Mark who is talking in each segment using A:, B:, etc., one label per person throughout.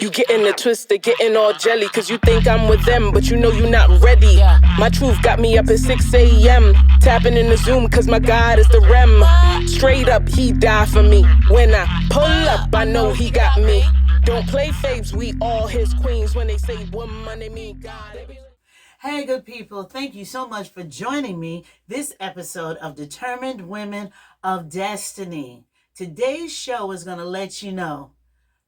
A: You getting it twisted, getting all jelly, cause you think I'm with them, but you know you not ready. My truth got me up at 6 a.m. Tapping in the Zoom, cause my God is the REM. Straight up, he died for me. When I pull up, I know he got me. Don't play faves, we all his queens. When they say woman, they mean God.
B: Hey, good people. Thank you so much for joining me this episode of Determined Women of Destiny. Today's show is going to let you know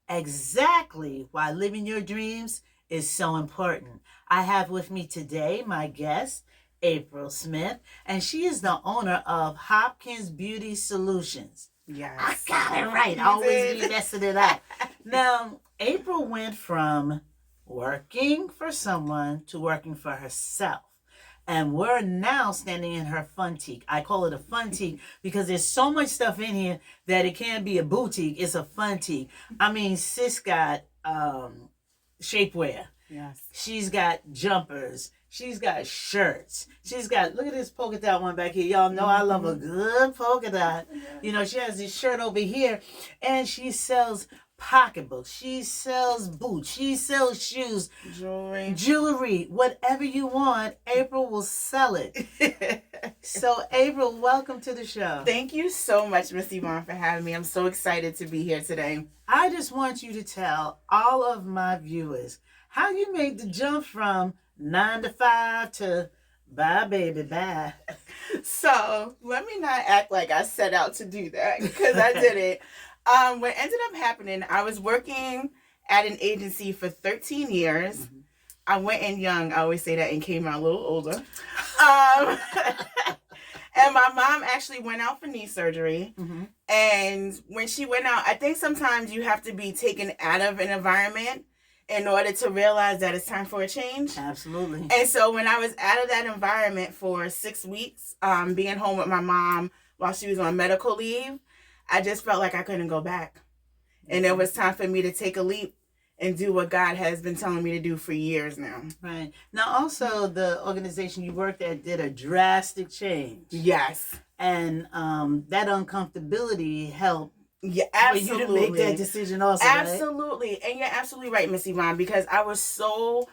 B: exactly why living your dreams is so important. I have with me today my guest, Apryl Smith, and she is the owner of Hopkins Beauty Solutions.
C: Yes.
B: I got it right. I always be messing it up. Now, Apryl went from working for someone to working for herself. And we're now standing in her funtique. I call it a funtique because there's so much stuff in here that it can't be a boutique. It's a funtique. I mean, sis got shapewear.
C: Yes.
B: She's got jumpers. She's got shirts. She's got, look at this polka dot one back here. Y'all know I love a good polka dot. You know, she has this shirt over here, and she sells pocketbooks. She sells boots. She sells shoes. Jewelry. Whatever you want, Apryl will sell it. So, Apryl, welcome to the show.
C: Thank you so much, Miss Yvonne, for having me. I'm so excited to be here today.
B: I just want you to tell all of my viewers how you made the jump from 9 to 5 to bye, baby, bye.
C: So, let me not act like I set out to do that, because I didn't. What ended up happening, I was working at an agency for 13 years. Mm-hmm. I went in young, I always say that, and came out a little older. And my mom actually went out for knee surgery. Mm-hmm. And when she went out, I think sometimes you have to be taken out of an environment in order to realize that it's time for a change.
B: Absolutely.
C: And so when I was out of that environment for 6 weeks, being home with my mom while she was on medical leave, I just felt like I couldn't go back. And it was time for me to take a leap and do what God has been telling me to do for years now.
B: Right. Now, also, the organization you worked at did a drastic change.
C: Yes.
B: And that uncomfortability helped.
C: Yeah, absolutely.
B: For you to make that decision also,
C: absolutely. Right? And you're absolutely right, Miss Yvonne, because I worked so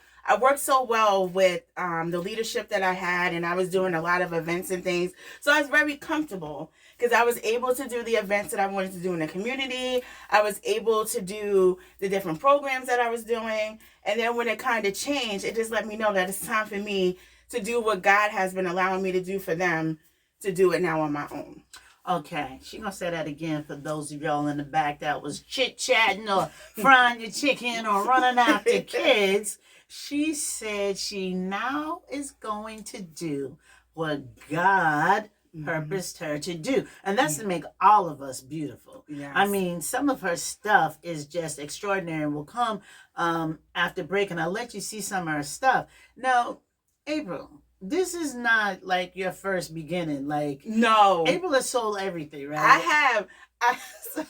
C: well with the leadership that I had, and I was doing a lot of events and things. So I was very comfortable because I was able to do the events that I wanted to do in the community. I was able to do the different programs that I was doing. And then when it kind of changed, it just let me know that it's time for me to do what God has been allowing me to do for them, to do it now on my own.
B: Okay, she gonna say that again for those of y'all in the back that was chit-chatting or frying your chicken or running after kids. She said she now is going to do what God purposed her to do. And that's to make all of us beautiful. Yes. I mean, some of her stuff is just extraordinary and will come after break. And I'll let you see some of her stuff. Now, Apryl, this is not like your first beginning. Like,
C: no.
B: Apryl has sold everything, right?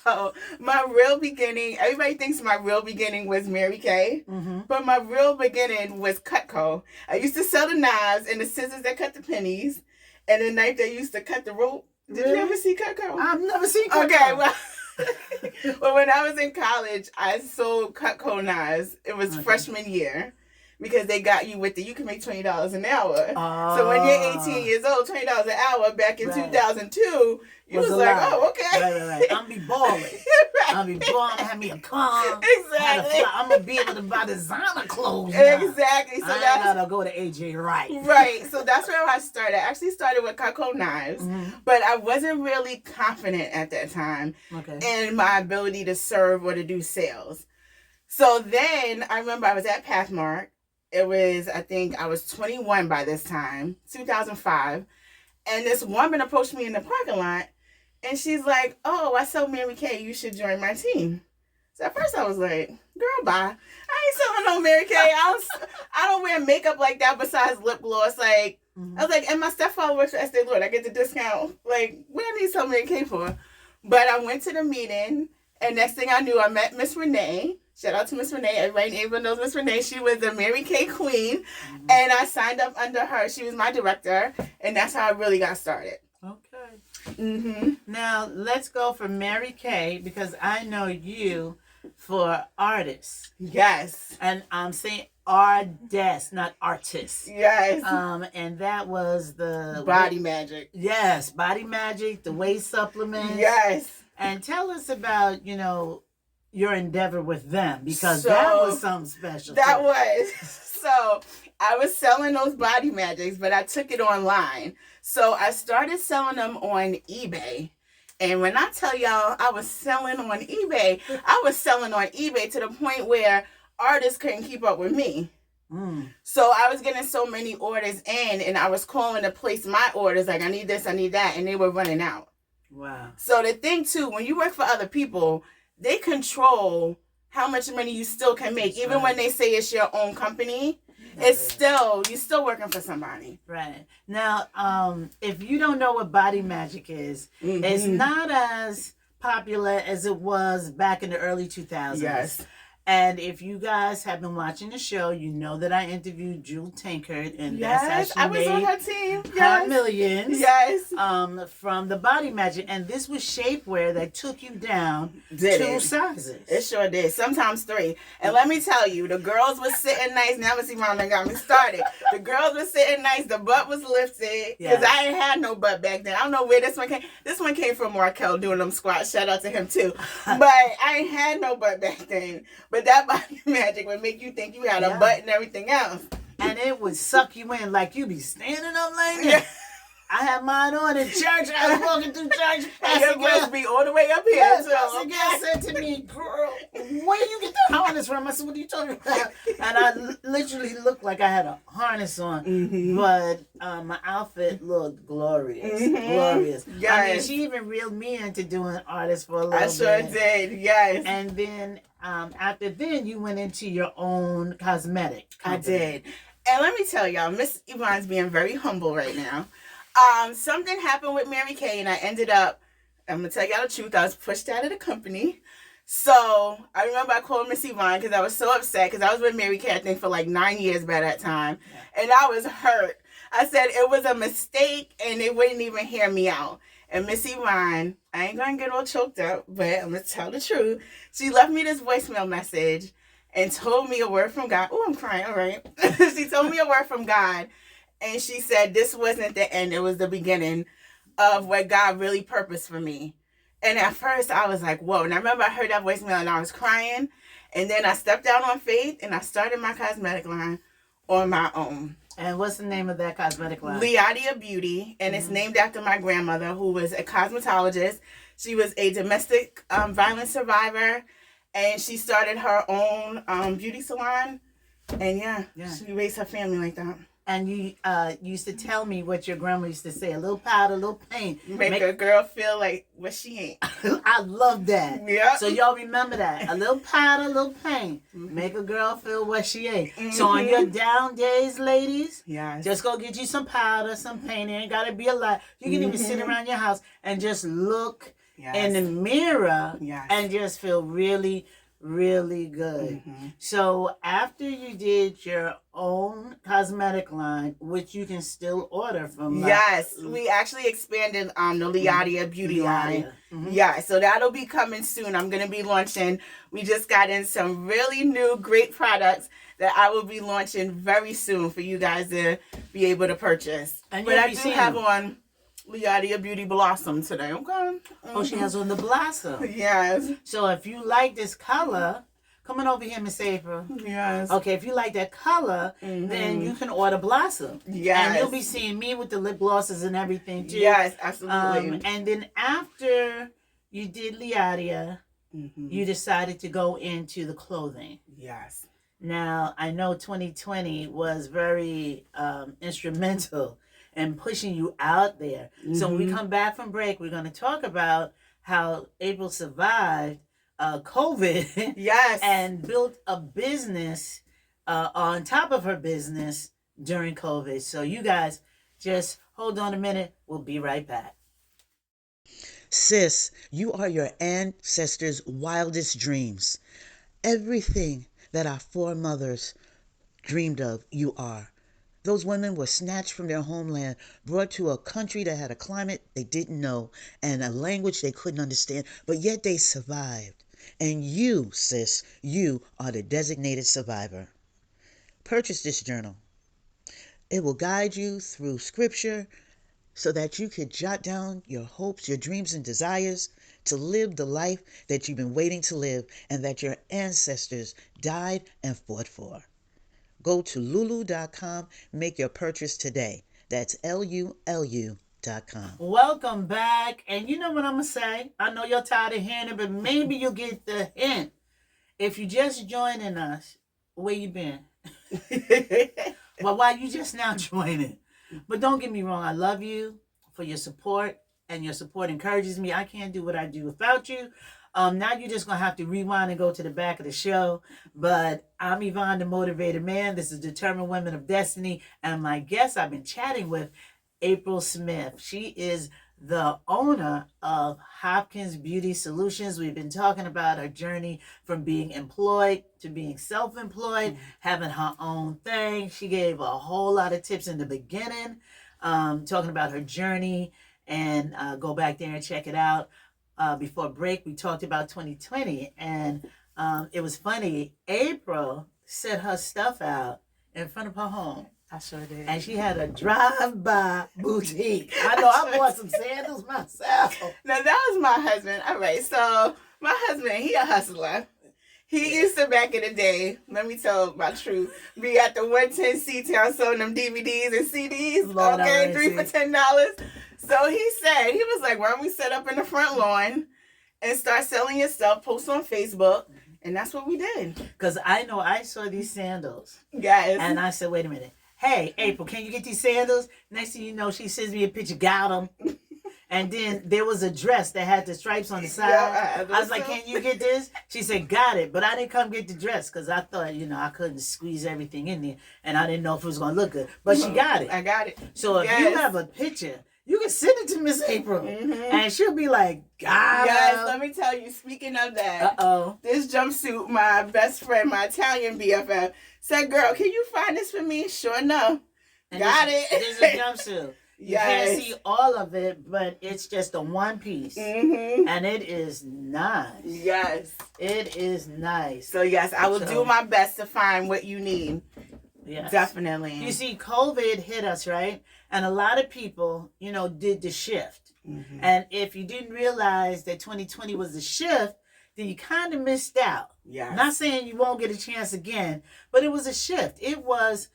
C: So my real beginning, everybody thinks my real beginning was Mary Kay, but my real beginning was Cutco. I used to sell the knives and the scissors that cut the pennies and the knife that used to cut the rope. Did you ever see Cutco?
B: I've never seen Cutco.
C: Okay, well, when I was in college, I sold Cutco knives. It was freshman year. Because they got you with you can make $20 an hour. Oh. So when you're 18 years old, $20 an hour back in 2002, you was like, oh, okay.
B: Right. I'm be balling. Right. I'm be balling. Have me a car.
C: Exactly.
B: I'm gonna be able to buy designer clothes.
C: Exactly.
B: So I gotta go to AJ Wright.
C: Right. So that's where I started. I actually started with Cutco knives, but I wasn't really confident at that time in my ability to serve or to do sales. So then I remember I was at Pathmark. It was, I think I was 21 by this time, 2005. And this woman approached me in the parking lot. And she's like, oh, I sell Mary Kay. You should join my team. So at first I was like, girl, bye. I ain't selling no Mary Kay. I don't wear makeup like that besides lip gloss. Like, I was like, and my stepfather works for Estee Lauder. I get the discount. Like, what do I need to sell Mary Kay for? But I went to the meeting. And next thing I knew, I met Miss Renee. Shout out to Miss Renee. Everybody in April knows Miss Renee. She was the Mary Kay queen. And I signed up under her. She was my director. And that's how I really got started.
B: Okay. Now, let's go for Mary Kay, because I know you for artists.
C: Yes.
B: And I'm saying artist, not artist.
C: Yes.
B: And that was the
C: Body Magic.
B: Yes, Body Magic, the whey supplements.
C: Yes.
B: And tell us about, your endeavor with them, because that was something special.
C: That was. So I was selling those Body Magics, but I took it online. So I started selling them on eBay. And when I tell y'all I was selling on eBay, I was selling on eBay to the point where artists couldn't keep up with me. So I was getting so many orders in, and I was calling to place my orders, like, I need this, I need that, and they were running out.
B: Wow.
C: So the thing too, when you work for other people, they control how much money you still can make. That's even right. When they say it's your own company, it's still, you're still working for somebody.
B: Right. Now, if you don't know what Body Magic is, it's not as popular as it was back in the early 2000s.
C: Yes.
B: And if you guys have been watching the show, you know that I interviewed Jewel Tankard, and that's how she made
C: on her team.
B: Her millions.
C: Yes.
B: From the Body Magic, and this was shapewear that took you down 2 sizes.
C: It sure did. Sometimes 3. And let me tell you, the girls were sitting nice. Now Miss Yvonne got me started. The girls were sitting nice. The butt was lifted because I ain't had no butt back then. I don't know where this one came. This one came from Markel doing them squats. Shout out to him too. But I ain't had no butt back then. But that Body Magic would make you think you had a butt and everything else.
B: And it would suck you in like you be standing up like that. I had mine on in church. I was walking through church.
C: And your breasts be all the way up here.
B: Yes, Pastor Gail said to me, girl, where you get that harness from? I said, what are you talking about? And I literally looked like I had a harness on. But my outfit looked glorious. Glorious.
C: Yes.
B: I mean, she even reeled me into doing artists for a little bit.
C: I sure did, yes.
B: And then after then, you went into your own cosmetic company.
C: I did. And let me tell y'all, Miss Yvonne's being very humble right now. Something happened with Mary Kay, and I ended up, I'm going to tell y'all the truth, I was pushed out of the company. So I remember I called Miss Yvonne because I was so upset, because I was with Mary Kay, I think, for like 9 years by that time. Yeah. And I was hurt. I said it was a mistake, and they wouldn't even hear me out. And Miss Yvonne, I ain't going to get all choked up, but I'm going to tell the truth. She left me this voicemail message and told me a word from God. Oh, I'm crying. All right. She told me a word from God. And she said this wasn't the end. It was the beginning of what God really purposed for me. And at first I was like, whoa. And I remember I heard that voicemail and I was crying. And then I stepped out on faith and I started my cosmetic line on my own.
B: And what's the name of that cosmetic line?
C: Leia Beauty. And it's named after my grandmother, who was a cosmetologist. She was a domestic violence survivor. And she started her own beauty salon. And she raised her family like that.
B: And you used to tell me what your grandma used to say: a little powder, a little paint.
C: Make a girl feel like what she ain't.
B: I love that.
C: Yeah.
B: So y'all remember that. A little powder, a little paint. Make a girl feel what she ain't. So on your down days, ladies, just go get you some powder, some paint. It ain't got to be a lot. You can even sit around your house and just look in the mirror and just feel really, really good. So after you did your own cosmetic line, which you can still order from,
C: we actually expanded on the Leia Beauty line. So that'll be coming soon. I'm going to be launching, we just got in some really new great products that I will be launching very soon for you guys to be able to purchase.
B: And
C: but I do have on Leia Beauty Blossom today, okay?
B: Oh, she has on the Blossom.
C: Yes.
B: So if you like this color, come on over here, Miss April.
C: Yes.
B: Okay, if you like that color, then you can order Blossom.
C: Yes.
B: And you'll be seeing me with the lip glosses and everything, too.
C: Yes, absolutely.
B: And then after you did Leia, you decided to go into the clothing.
C: Yes.
B: Now, I know 2020 was very instrumental and pushing you out there. So when we come back from break, we're going to talk about how April survived COVID and built a business on top of her business during COVID. So you guys just hold on a minute. We'll be right back.
D: Sis, you are your ancestors' wildest dreams. Everything that our foremothers dreamed of, you are. Those women were snatched from their homeland, brought to a country that had a climate they didn't know and a language they couldn't understand, but yet they survived. And you, sis, you are the designated survivor. Purchase this journal. It will guide you through scripture so that you could jot down your hopes, your dreams, and desires to live the life that you've been waiting to live and that your ancestors died and fought for. Go to lulu.com, make your purchase today. That's LULU.com.
B: Welcome back. And you know what I'm going to say? I know you're tired of hearing it, but maybe you'll get the hint. If you just joining us, where you been? Well, why you just now joining? But don't get me wrong. I love you for your support, and your support encourages me. I can't do what I do without you. Now you're just going to have to rewind and go to the back of the show. But I'm Yvonne, the Motivated Man. This is Determined Women of Destiny. And my guest I've been chatting with, Apryl Smith. She is the owner of Hopkins Beauty Solutions. We've been talking about her journey from being employed to being self-employed, having her own thing. She gave a whole lot of tips in the beginning, talking about her journey. And go back there and check it out. Before break, we talked about 2020, and it was funny. Apryl set her stuff out in front of her home.
C: I sure did.
B: And she had a drive-by boutique. I know I bought some sandals myself.
C: Now, that was my husband. All right, so my husband, he a hustler. He used to, back in the day, let me tell my truth, be at the 110 C-Town selling them DVDs and CDs,
B: Lord,
C: okay, 3 for $10. So he said, he was like, why don't we set up in the front lawn and start selling your stuff, post on Facebook, and that's what we did.
B: Because I know I saw these sandals.
C: Yes.
B: And I said, wait a minute. Hey, Apryl, can you get these sandals? Next thing you know, she sends me a picture, got them. And then there was a dress that had the stripes on the side.
C: Yeah,
B: I was like, can you get this? She said, got it. But I didn't come get the dress because I thought, I couldn't squeeze everything in there. And I didn't know if it was going to look good. But she got it.
C: I got it.
B: So if you have a picture, you can send it to Miss Apryl. And she'll be like, God.
C: Guys, let me tell you, speaking of that, this jumpsuit, my best friend, my Italian BFF, said, girl, can you find this for me? Sure enough. Got it.
B: This is a jumpsuit. You can't see all of it, but it's just a one piece. And it is nice.
C: Yes.
B: It is nice.
C: So, yes, I will do my best to find what you need.
B: Yes.
C: Definitely.
B: You see, COVID hit us, right? And a lot of people, did the shift. And if you didn't realize that 2020 was the shift, then you kind of missed out.
C: Yes.
B: Not saying you won't get a chance again, but it was a shift. It was,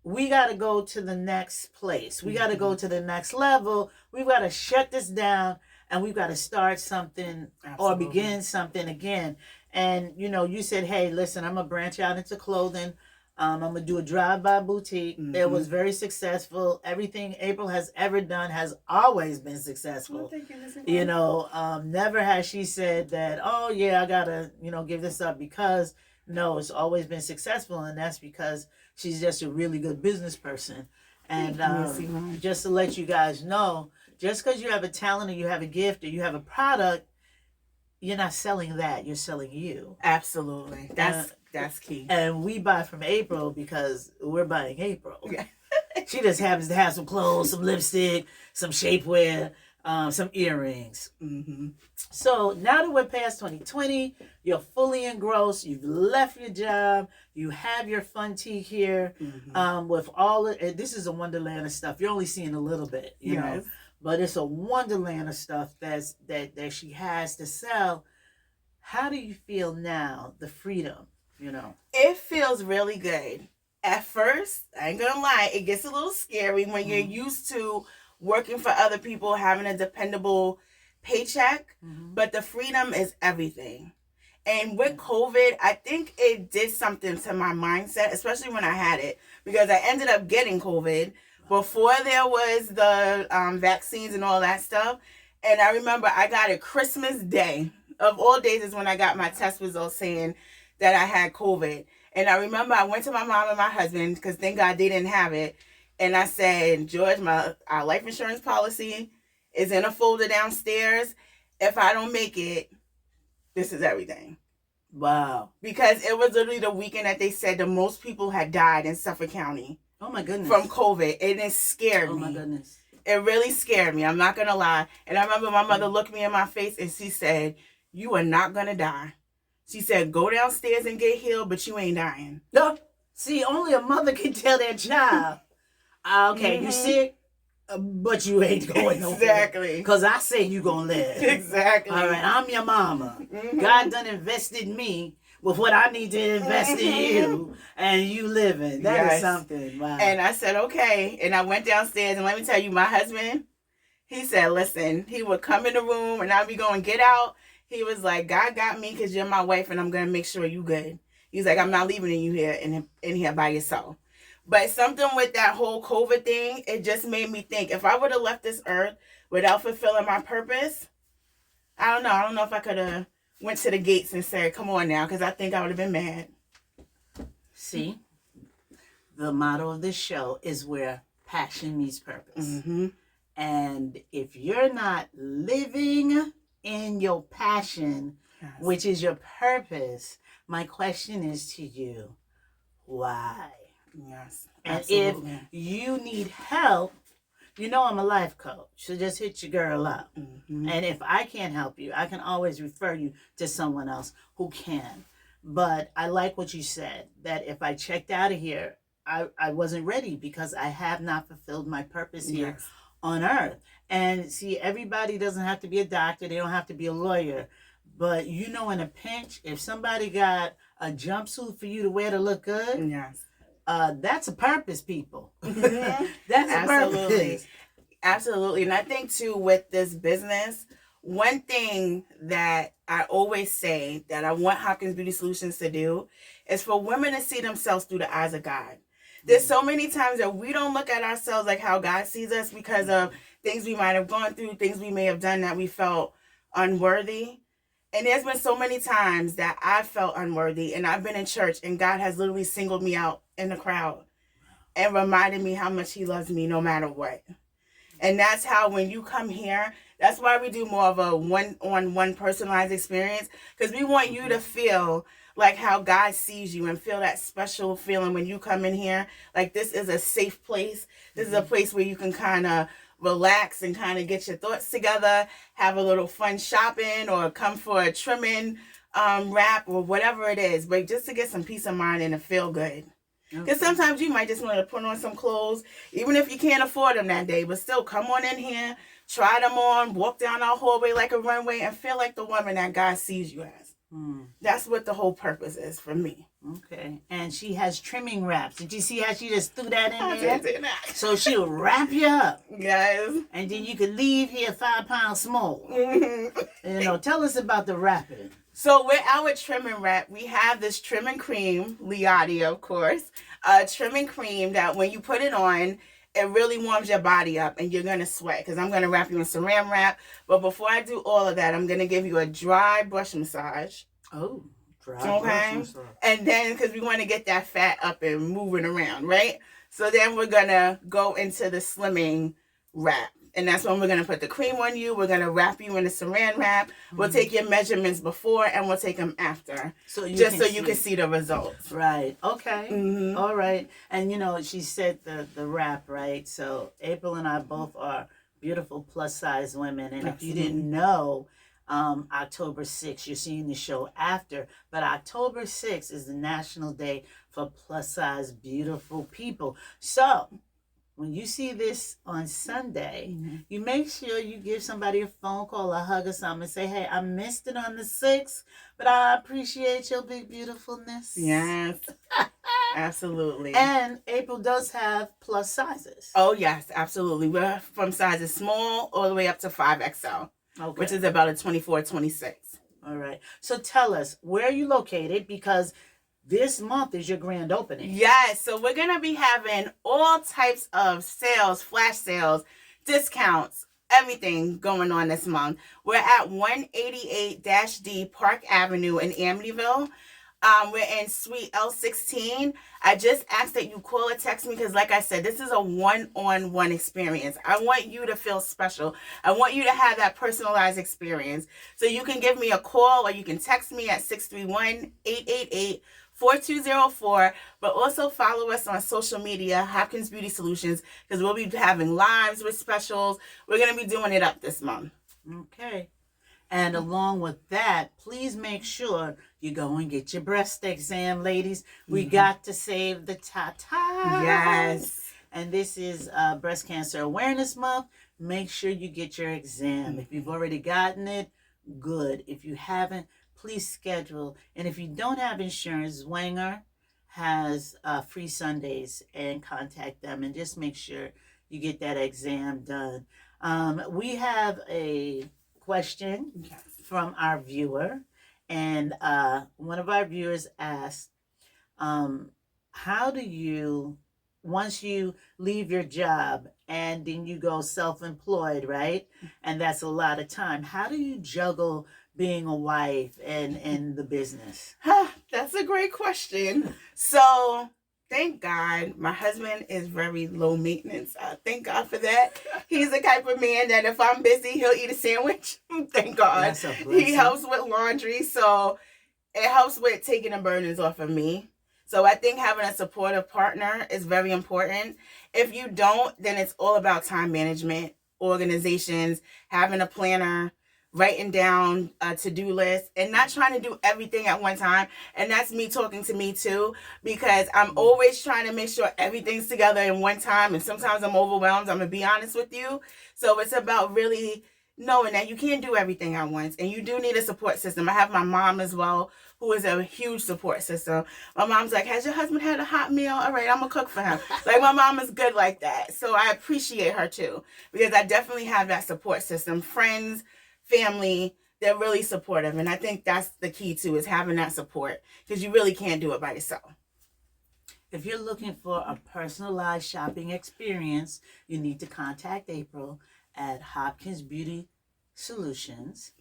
B: we got to go to the next place. We got to go to the next level. We've got to shut this down, and we've got to start something or begin something again. And, you said, hey, listen, I'm going to branch out into clothing. I'm going to do a drive-by boutique. It was very successful. Everything Apryl has ever done has always been successful.
C: Thank you,
B: Never has she said that, oh, yeah, I got to, give this up because, no, it's always been successful. And that's because she's just a really good business person. And just to let you guys know, just because you have a talent or you have a gift or you have a product, you're not selling that. You're selling you.
C: Absolutely. That's key.
B: And we buy from Apryl because we're buying Apryl. Yeah. She just happens to have some clothes, some lipstick, some shapewear, some earrings. So now that we're past 2020, you're fully engrossed. You've left your job. You have your fun tea here with all of it. This is a wonderland of stuff. You're only seeing a little bit, you know. But it's a wonderland of stuff that she has to sell. How do you feel now, the freedom,
C: It feels really good. At first, I ain't gonna lie, it gets a little scary when you're used to working for other people, having a dependable paycheck, but the freedom is everything. And with COVID, I think it did something to my mindset, especially when I had it, because I ended up getting COVID before there was the vaccines and all that stuff. And I remember I got it Christmas Day. Of all days is when I got my test results saying that I had COVID. And I remember I went to my mom and my husband, because thank God they didn't have it. And I said, George, our life insurance policy is in a folder downstairs. If I don't make it, this is everything.
B: Wow.
C: Because it was literally the weekend that they said the most people had died in Suffolk County
B: Oh my goodness.
C: From COVID, and it scared me.
B: Oh my goodness.
C: It really scared me. I'm not gonna lie. And I remember my mother looked me in my face and she said, "You are not gonna die." She said, "Go downstairs and get healed, but you ain't dying."
B: No. See, only a mother can tell their child, okay, you sick, but you ain't going nowhere.
C: Exactly.
B: Because I say you gonna live.
C: Exactly.
B: All right, I'm your mama. God done invested me with what I need to invest in you, and you living. That is something. Wow.
C: And I said, okay. And I went downstairs, and let me tell you, my husband, he said, listen, he would come in the room, and I'd be going, get out. He was like, God got me because you're my wife, and I'm going to make sure you good. He's like, I'm not leaving you here in here by yourself. But something with that whole COVID thing, it just made me think, if I would have left this earth without fulfilling my purpose, I don't know. I don't know if I could have went to the gates and said, come on now, because I think I would have been mad.
B: See, the motto of this show is where passion meets purpose.
C: Mm-hmm.
B: And if you're not living in your passion, which is your purpose, my question is to you, why?
C: Yes,
B: and
C: absolutely.
B: if you need help, you know I'm a life coach, so just hit your girl up.
C: Mm-hmm.
B: And if I can't help you, I can always refer you to someone else who can. But I like what you said, that if I checked out of here, I wasn't ready because I have not fulfilled my purpose here on earth. And see, everybody doesn't have to be a doctor. They don't have to be a lawyer. But you know, in a pinch, if somebody got a jumpsuit for you to wear to look good, that's a purpose, people. That's a purpose.
C: Absolutely. And I think too, with this business, one thing that I always say that I want Hopkins Beauty Solutions to do is for women to see themselves through the eyes of God. There's so many times that we don't look at ourselves like how God sees us because of things we might have gone through, things we may have done that we felt unworthy. And there's been so many times that I felt unworthy, and I've been in church and God has literally singled me out in the crowd and reminded me how much he loves me no matter what. And that's how when you come here, that's why we do more of a one-on-one personalized experience, because we want you to feel like how God sees you and feel that special feeling when you come in here. Like, this is a safe place. This is a place where you can kind of relax and kind of get your thoughts together, have a little fun shopping, or come for a trimming wrap or whatever it is, but just to get some peace of mind and to feel good. Because sometimes you might just want to put on some clothes, even if you can't afford them that day, but still come on in here, try them on, walk down our hallway like a runway, and feel like the woman that God sees you as. That's what the whole purpose is for me.
B: Okay. And she has trimming wraps. Did you see how she just threw that in there? So she'll wrap you up.
C: Yes.
B: And then you can leave here 5 pounds small. And, tell us about the wrapping.
C: So with our trimming wrap, we have this trimming cream, Leia, of course, trimming cream that when you put it on, it really warms your body up and you're going to sweat, because I'm going to wrap you in saran wrap. But before I do all of that, I'm going to give you a dry brush massage.
B: Oh, dry
C: brush massage. And then, because we want to get that fat up and moving around, right? So then we're going to go into the slimming wrap. And that's when we're going to put the cream on you. We're going to wrap you in the saran wrap. We'll take your measurements before and we'll take them after. So you can see the results.
B: Right. Okay. All right. And, she said the wrap, right? So Apryl and I both are beautiful plus size women. And if you didn't know, October 6th, you're seeing the show after. But October 6th is the National Day for plus size beautiful people. So when you see this on Sunday, you make sure you give somebody a phone call, a hug, or something, and say, hey, I missed it on the 6th, but I appreciate your big beautifulness.
C: Yes, absolutely.
B: And Apryl does have plus sizes.
C: Oh, yes, absolutely. We're from sizes small all the way up to 5XL, which is about a 24, 26.
B: All right. So tell us, where are you located? Because this month is your grand opening.
C: Yes, so we're going to be having all types of sales, flash sales, discounts, everything going on this month. We're at 188-D Park Avenue in Amityville. We're in Suite L16. I just ask that you call or text me because, like I said, this is a one-on-one experience. I want you to feel special. I want you to have that personalized experience. So you can give me a call or you can text me at 631-888-4644. 4204. But also follow us on social media, Hopkins Beauty Solutions, because we'll be having lives with specials. We're going to be doing it up this month.
B: Okay. And along with that, please make sure you go and get your breast exam, ladies. We got to save the ta-ta.
C: Yes.
B: And this is Breast Cancer Awareness Month. Make sure you get your exam. If you've already gotten it, good. If you haven't, please schedule. And if you don't have insurance, Zwanger has free Sundays, and contact them and just make sure you get that exam done. We have a question from our viewer, and one of our viewers asked, how do you, once you leave your job and then you go self-employed, right? And that's a lot of time. How do you juggle being a wife and the business?
C: That's a great question. So thank God my husband is very low maintenance. Thank God for that. He's the type of man that if I'm busy, he'll eat a sandwich. Thank God.
B: That's a blessing.
C: He helps with laundry, so it helps with taking the burdens off of me. So I think having a supportive partner is very important. If you don't, then it's all about time management, organizations, having a planner, writing down a to-do list, and not trying to do everything at one time. And that's me talking to me too, because I'm always trying to make sure everything's together in one time. And sometimes I'm overwhelmed, I'm gonna be honest with you. So it's about really knowing that you can't do everything at once, and you do need a support system. I have my mom as well, who is a huge support system. My mom's like, has your husband had a hot meal? All right, I'm gonna cook for him. Like, my mom is good like that. So I appreciate her too, because I definitely have that support system. Friends, family, they're really supportive. And I think that's the key too, is having that support, because you really can't do it by yourself.
B: If you're looking for a personalized shopping experience, you need to contact Apryl at Hopkins Beauty Solutions.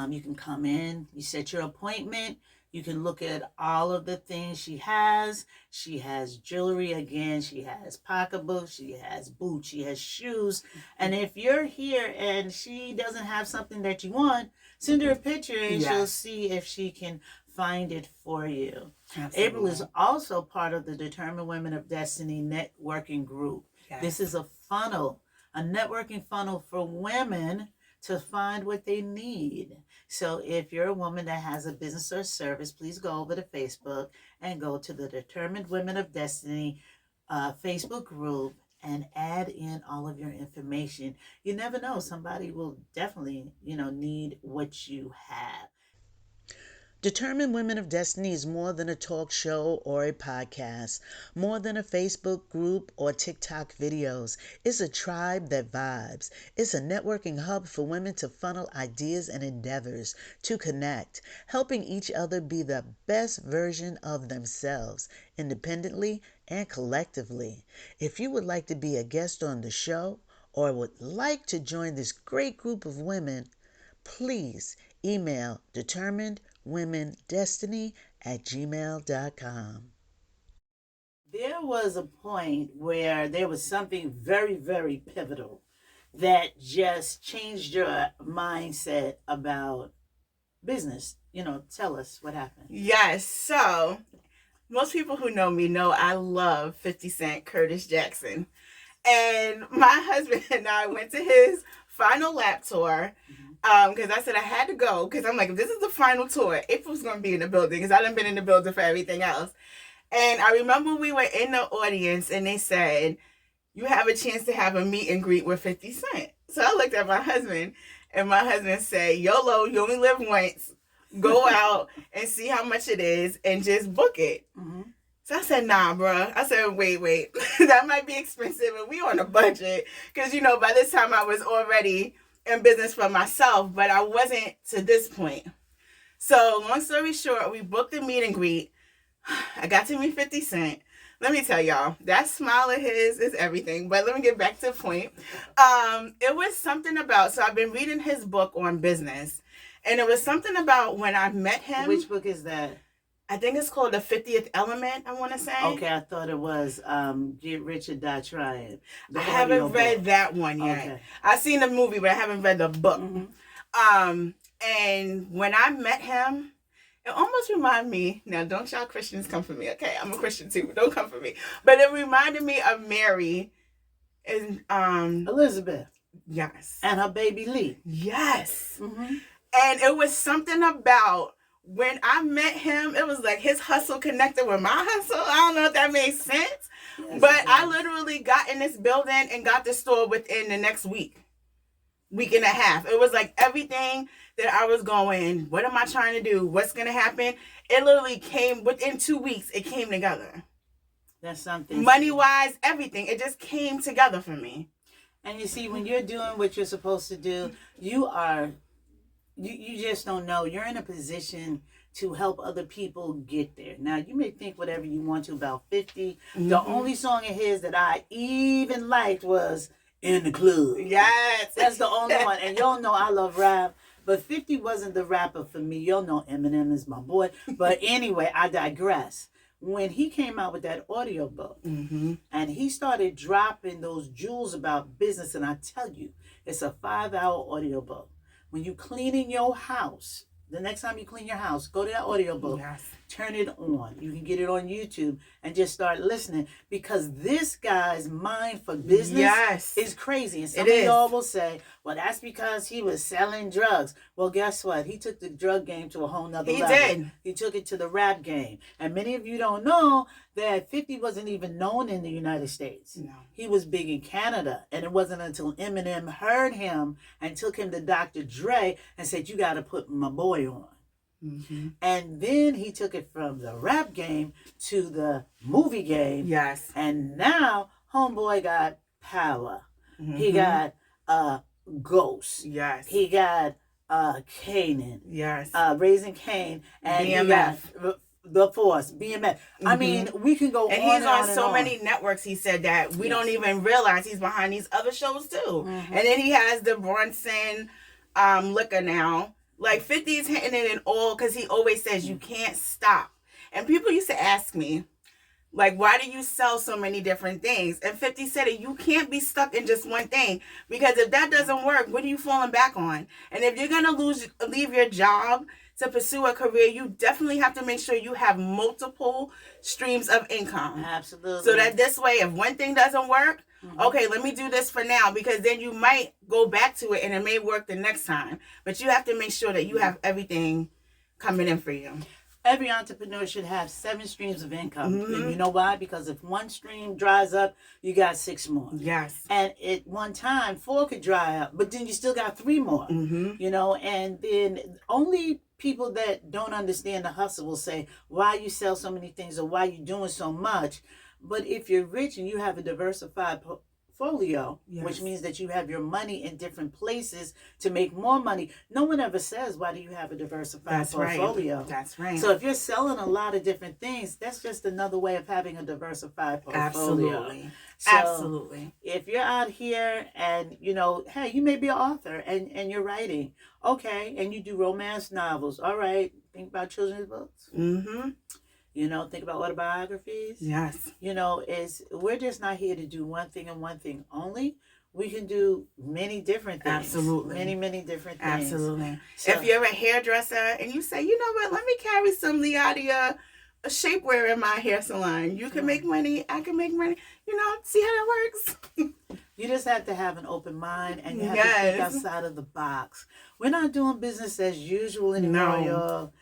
B: You can come in, you set your appointment, you can look at all of the things she has. She has jewelry again, she has pocketbooks, she has boots, she has shoes. And if you're here and she doesn't have something that you want, send her a picture and she'll see if she can find it for you.
C: Absolutely.
B: Apryl is also part of the Determined Women of Destiny networking group.
C: Yes.
B: This is a funnel, a networking funnel for women to find what they need. So if you're a woman that has a business or service, please go over to Facebook and go to the Determined Women of Destiny Facebook group and add in all of your information. You never know, somebody will definitely, need what you have.
D: Determined Women of Destiny is more than a talk show or a podcast, more than a Facebook group or TikTok videos. It's a tribe that vibes. It's a networking hub for women to funnel ideas and endeavors, to connect, helping each other be the best version of themselves, independently and collectively. If you would like to be a guest on the show or would like to join this great group of women, please email determinedwomendestiny@gmail.com.
B: There was a point where there was something very, very pivotal that just changed your mindset about business. Tell us what happened.
C: Yes. So most people who know me know I love 50 Cent, Curtis Jackson. And my husband and I went to his final lap tour, because I said I had to go, because I'm like, if this is the final tour, April's going to be in the building, because I done been in the building for everything else. And I remember we were in the audience and they said, you have a chance to have a meet and greet with 50 Cent. So I looked at my husband, and my husband said, YOLO, you only live once. Go out and see how much it is and just book it. So I said, nah, bruh. I said, wait. That might be expensive, and we on a budget. Because, by this time I was already in business for myself, but I wasn't to this point. So long story short, we booked a meet and greet. I got to meet 50 Cent. Let me tell y'all, that smile of his is everything. But let me get back to the point. It was something about, so I've been reading his book on business. And it was something about when I met him.
B: Which book is that?
C: I think it's called The 50th Element, I want to say.
B: Okay, I thought it was Get Rich or Die Trying.
C: I haven't read that one yet.
B: Okay.
C: I've seen the movie, but I haven't read the book. And when I met him, It almost reminded me, now don't y'all Christians come for me, okay? I'm a Christian too, don't come for me. But it reminded me of Mary and
B: Elizabeth.
C: Yes.
B: And her baby Lee.
C: Yes.
B: Mm-hmm.
C: And it was something about when I met him, it was like his hustle connected with my hustle. I don't know if that makes sense. Yes, but I literally got in this building and got the store within the next week and a half. It was like everything that I was going, what am I trying to do? What's going to happen? It literally came within 2 weeks. It came together.
B: That's something.
C: Money-wise, everything. It just came together for me.
B: And you see, when you're doing what you're supposed to do, you just don't know. You're in a position to help other people get there. Now, you may think whatever you want to about 50. Mm-hmm. The only song of his that I even liked was In the Club.
C: Yes.
B: That's the only one. And y'all know I love rap. But 50 wasn't the rapper for me. Y'all know Eminem is my boy. But anyway, I digress. When he came out with that audiobook, mm-hmm. and he started dropping those jewels about business, and I tell you, it's a 5-hour audiobook. When you cleaning your house, the next time you clean your house, go to that audiobook, yes. Turn it on. You can get it on YouTube and just start listening, because this guy's mind for business
C: yes.
B: is crazy. And some of y'all will say, well, that's because he was selling drugs. Well, guess what? He took the drug game to a whole nother level. He did. He took it to the rap game. And many of you don't know that 50 wasn't even known in the United States. No. He was big in Canada. And it wasn't until Eminem heard him and took him to Dr. Dre and said, you got to put my boy on. Mm-hmm. And then he took it from the rap game to the movie game. Yes. And now homeboy got power. Mm-hmm. He got Ghost. Yes. He got Kanan. Yes. Raising Cain. And BMF. He got The Force, BMF. Mm-hmm. I mean, we can go
C: and
B: on
C: he's on
B: and
C: so
B: on.
C: Many networks, he said, that we don't even realize he's behind these other shows too. Mm-hmm. And then he has the Bronson liquor now. Like 50 is hitting it in all, because he always says you can't stop. And people used to ask me, like, why do you sell so many different things? And 50 said it, you can't be stuck in just one thing, because if that doesn't work, what are you falling back on? And if you're going to leave your job to pursue a career, you definitely have to make sure you have multiple streams of income.
B: Absolutely.
C: So that this way, if one thing doesn't work, mm-hmm. okay, let me do this for now, because then you might go back to it and it may work the next time. But you have to make sure that you have everything coming in for you.
B: Every entrepreneur should have 7 streams of income. Mm-hmm. And you know why? Because if one stream dries up, you got 6 more.
C: Yes.
B: And at one time, 4 could dry up, but then you still got 3 more. Mm-hmm. You know, and then only people that don't understand the hustle will say, why you sell so many things or why you doing so much. But if you're rich and you have a diversified portfolio, yes. which means that you have your money in different places to make more money. No one ever says, why do you have a diversified portfolio?
C: Right. That's right.
B: So if you're selling a lot of different things, that's just another way of having a diversified portfolio.
C: Absolutely.
B: So
C: absolutely.
B: If you're out here and, you know, hey, you may be an author and you're writing. Okay. And you do romance novels. All right. Think about children's books. Mm-hmm. You know, think about autobiographies.
C: Yes.
B: You know, we're just not here to do one thing and one thing only. We can do many different things.
C: Absolutely.
B: Many different things.
C: Absolutely. So, if you're a hairdresser and you say, you know what, let me carry some Leia shapewear in my hair salon. You can make money. I can make money. You know, see how that works?
B: You just have to have an open mind, and you have to think outside of the box. We're not doing business as usual anymore, y'all.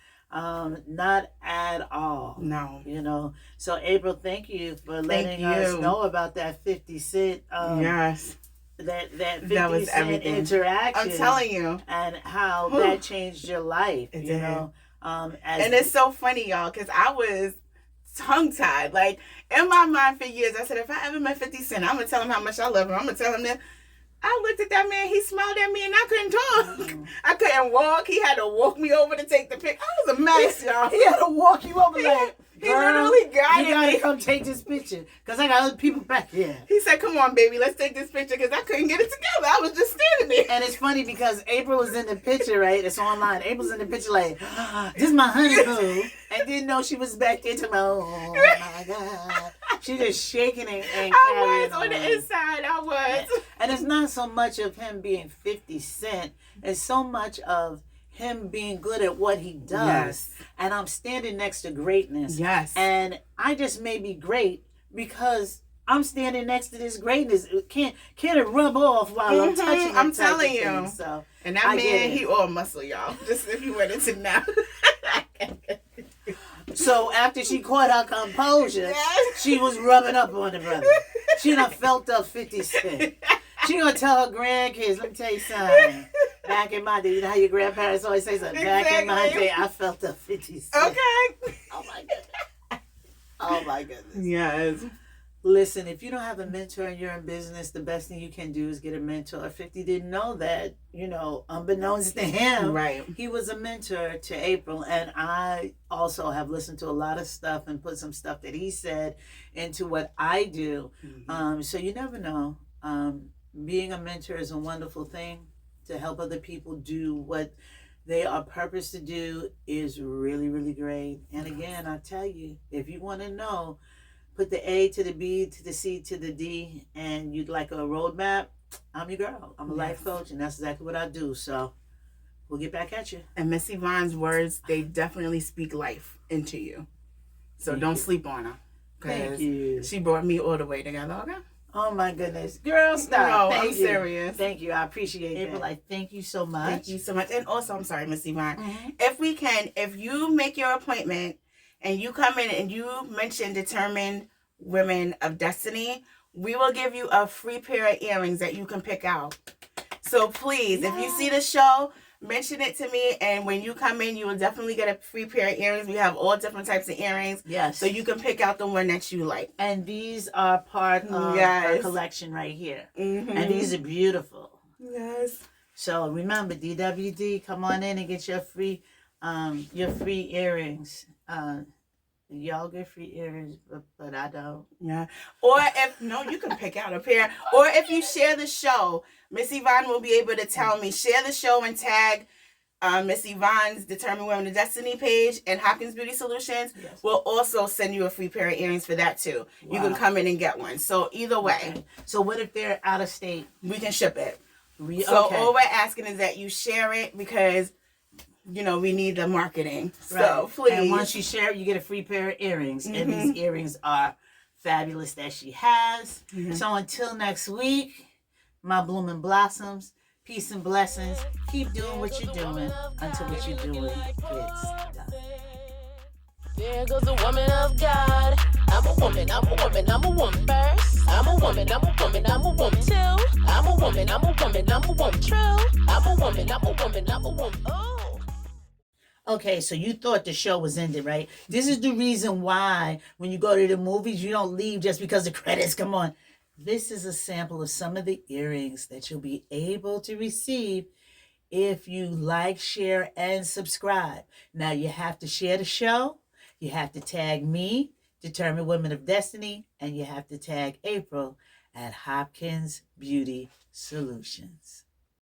B: Not at all.
C: No.
B: You know. So Apryl, thank you for letting us know about that 50 Cent.
C: Yes.
B: That 50 Cent everything. Interaction.
C: I'm telling you.
B: And how that changed your life.
C: It
B: you
C: did.
B: Know.
C: And it's so funny, y'all, because I was tongue-tied. Like, in my mind for years, I said, if I ever met 50 Cent, I'm going to tell him how much I love him. I'm going to tell him that. I looked at that man, he smiled at me, and I couldn't talk. Mm-hmm. I couldn't walk. He had to walk me over to take the pic. I was a mess, y'all.
B: He had to walk you over like,
C: he literally guided me.
B: You gotta come take this picture, because I got other people back here.
C: He said, come on, baby, let's take this picture, because I couldn't get it together. I was just standing there.
B: And it's funny, because Apryl was in the picture, right? It's online. April's in the picture like, this is my honey boo. And didn't know she was back there to my, oh my God. She just shaking and carrying
C: I was on the inside. I was.
B: And it's not so much of him being 50 Cent. It's so much of him being good at what he does.
C: Yes.
B: And I'm standing next to greatness.
C: Yes.
B: And I just may be great because I'm standing next to this greatness. Can it rub off while I'm touching it?
C: I'm telling you.
B: Thing. So
C: and that man, he all muscle, y'all. Just if you wanted to know.
B: So after she caught her composure,
C: Yes.
B: she was rubbing up on the brother. She done felt up 50 Cent. She gonna tell her grandkids, let me tell you something. Back in my day, you know how your grandparents always say something? Back in my day, I felt up 50 Cent.
C: Okay.
B: Oh my goodness. Oh my goodness.
C: Yes.
B: Listen, if you don't have a mentor and you're in business, the best thing you can do is get a mentor. 50 didn't know that, you know, unbeknownst to him,
C: Right.
B: he was a mentor to Apryl. And I also have listened to a lot of stuff and put some stuff that he said into what I do. So you never know. Being a mentor is a wonderful thing. To help other people do what they are purposed to do is really, really great. And again, I tell you, if you want to know, put the A to the B to the C to the D, and you'd like a roadmap, I'm your girl. I'm a life coach, and that's exactly what I do. So we'll get back at you.
C: And Miss Yvonne's words, they definitely speak life into you. So don't sleep on her.
B: Thank you.
C: She brought me all the way together, okay?
B: Oh my goodness. Girl, stop.
C: No,
B: Thank
C: I'm
B: you.
C: serious.
B: Thank you. I appreciate it.
C: April,
B: I thank you so much.
C: Thank you so much. And also, I'm sorry, Miss Yvonne. If you make your appointment and you come in and you mention Determined Women of Destiny, we will give you a free pair of earrings that you can pick out. So please, if you see the show, mention it to me, and when you come in, you will definitely get a free pair of earrings. We have all different types of earrings.
B: Yes.
C: So you can pick out the one that you like.
B: And these are part of our collection right here. And these are beautiful.
C: Yes.
B: So remember, DWD, come on in and get your free earrings. Y'all get free earrings, but I don't.
C: Yeah. Or if, no, you can pick out a pair. Or if you share the show, Miss Yvonne will be able to tell me, share the show and tag Miss Yvonne's Determined Women of Destiny page, and Hopkins Beauty Solutions will also send you a free pair of earrings for that too. Wow. You can come in and get one. So either way.
B: Okay. So what if they're out of state?
C: We can ship it. All we're asking is that you share it because, you know, we need the marketing.
B: Right.
C: So please.
B: And once you share it, you get a free pair of earrings. And these earrings are fabulous that she has. So until next week, my blooming blossoms, peace and blessings. Keep doing what you're doing until what you're doing gets done.
A: There goes a woman of God. I'm a woman, I'm a woman, I'm a woman first. I'm a woman, I'm a woman, I'm a woman too. I'm a woman, I'm a woman, I'm a woman true. I'm a woman, I'm a woman, I'm a woman. Oh.
B: Okay, so you thought the show was ended, right? This is the reason why when you go to the movies, you don't leave just because the credits come on. This is a sample of some of the earrings that you'll be able to receive if you like, share, and subscribe. Now, you have to share the show. You have to tag me, Determined Women of Destiny, and you have to tag Apryl at Hopkins Beauty Solutions.